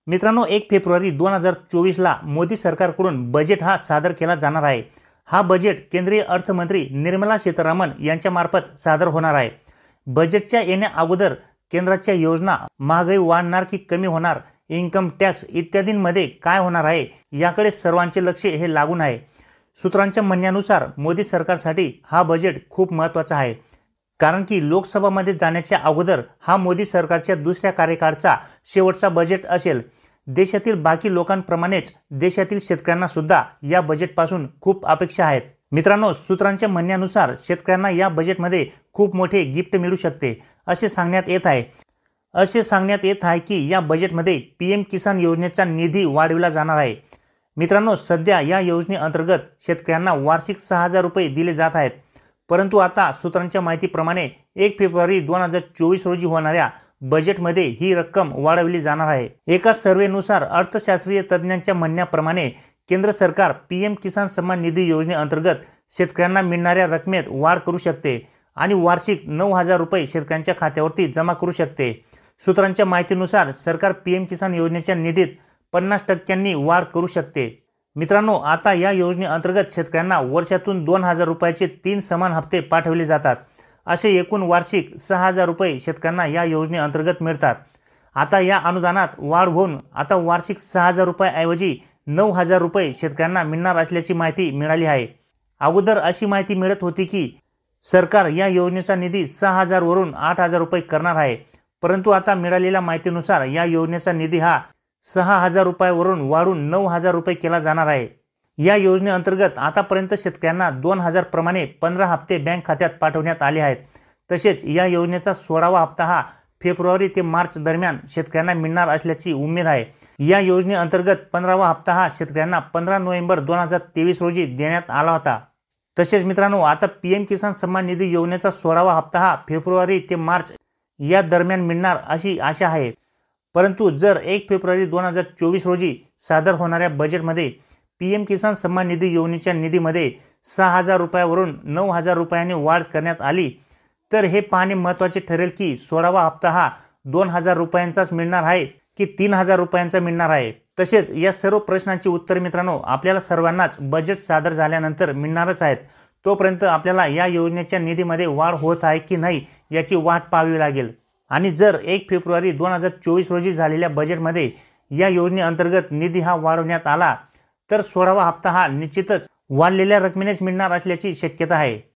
मित्रांनो, 1 फेब्रुवारी 2024ला मोदी सरकारकडून बजेट हा सादर केला जाणार आहे। हा बजेट केंद्रीय अर्थमंत्री निर्मला सीतारामन यांच्या मार्फत सादर होणार आहे। बजेटच्या येण्या अगोदर केंद्राच्या योजना, महागाई वाढणार की कमी होणार, इन्कम टॅक्स इत्यादींमध्ये काय होणार आहे याकडे सर्वांचे लक्ष हे लागून आहे। सूत्रांच्या म्हणण्यानुसार मोदी सरकारसाठी हा बजेट खूप महत्त्वाचा आहे, कारण की लोकसभामध्ये जाण्याच्या अगोदर हा मोदी सरकारच्या दुसऱ्या कार्यकाळाचा शेवटचा बजेट असेल। देशातील बाकी लोकांप्रमाणेच देशातील शेतकऱ्यांना सुद्धा या बजेटपासून खूप अपेक्षा आहेत। मित्रांनो, सूत्रांच्या म्हणण्यानुसार शेतकऱ्यांना या बजेटमध्ये खूप मोठे गिफ्ट मिळू शकते असे सांगण्यात येत आहे की या बजेटमध्ये पीएम किसान योजनेचा निधी वाढविला जाणार आहे। मित्रांनो, सध्या या योजनेअंतर्गत शेतकऱ्यांना वार्षिक 6000 रुपये दिले जात आहेत, परंतु आता सूत्रांच्या माहितीप्रमाणे 1 फेब्रुवारी 2024 रोजी होणाऱ्या बजेटमध्ये ही रक्कम वाढवली जाणार आहे। एका सर्व्हेनुसार अर्थशास्त्रीय तज्ज्ञांच्या म्हणण्याप्रमाणे केंद्र सरकार पीएम किसान सन्मान निधी योजनेअंतर्गत शेतकऱ्यांना मिळणाऱ्या रकमेत वाढ करू शकते आणि वार्षिक 9000 रुपये शेतकऱ्यांच्या खात्यावरती जमा करू शकते। सूत्रांच्या माहितीनुसार सरकार पीएम किसान योजनेच्या निधीत 50% वाढ करू शकते। मित्रांनो, आता या योजनेअंतर्गत शेतकऱ्यांना वर्षातून 2000 रुपयाचे 3 समान हप्ते पाठवले जातात। असे एकूण वार्षिक 6000 रुपये शेतकऱ्यांना या योजनेअंतर्गत मिळतात। आता या अनुदानात वाढ होऊन आता वार्षिक 6000 रुपयाऐवजी 9000 रुपये शेतकऱ्यांना मिळणार असल्याची माहिती मिळाली आहे। अगोदर अशी माहिती मिळत होती की सरकार या योजनेचा निधी 6000 वरून 8000 रुपये करणार आहे, परंतु आता मिळालेल्या माहितीनुसार या योजनेचा निधी हा 6000 रुपयावरून वाढून 9000 रुपये केला जाणार आहे। या योजनेअंतर्गत आतापर्यंत शेतकऱ्यांना 2000 प्रमाणे 15 हप्ते बँक खात्यात पाठवण्यात आले आहेत। तसेच या योजनेचा 16वा हप्ता हा फेब्रुवारी ते मार्च दरम्यान शेतकऱ्यांना मिळणार असल्याची उमेद आहे। या योजनेअंतर्गत 15वा हप्ता हा शेतकऱ्यांना 15 नोव्हेंबर 2023 रोजी देण्यात आला होता। तसेच मित्रांनो, आता पीएम किसान सन्मान निधी योजनेचा 16वा हप्ता हा फेब्रुवारी ते मार्च या दरम्यान मिळणार अशी आशा आहे। परंतु जर 1 फेब्रुवारी 2024 रोजी सादर होणाऱ्या बजेटमध्ये पीएम किसान सन्मान निधी योजनेच्या निधीमध्ये 6000 रुपयावरून 9000 रुपयांनी वाढ करण्यात आली, तर हे पाहणे महत्त्वाचे ठरेल की 16वा हप्ता हा 2000 रुपयांचाच मिळणार आहे की 3000 रुपयांचा मिळणार आहे। तसेच या सर्व प्रश्नांची उत्तर मित्रांनो आपल्याला सर्वांनाच बजेट सादर झाल्यानंतर मिळणारच आहेत। तोपर्यंत आपल्याला या योजनेच्या निधीमध्ये वाढ होत आहे की नाही याची वाट पाहावी लागेल। आणि जर 1 फेब्रुवारी 2024 रोजी झालेल्या बजेटमध्ये या योजनेअंतर्गत निधी हा वाढवण्यात आला, तर 16वा हप्ता हा निश्चितच वाढलेल्या रकमेनेच मिळणार असल्याची शक्यता आहे।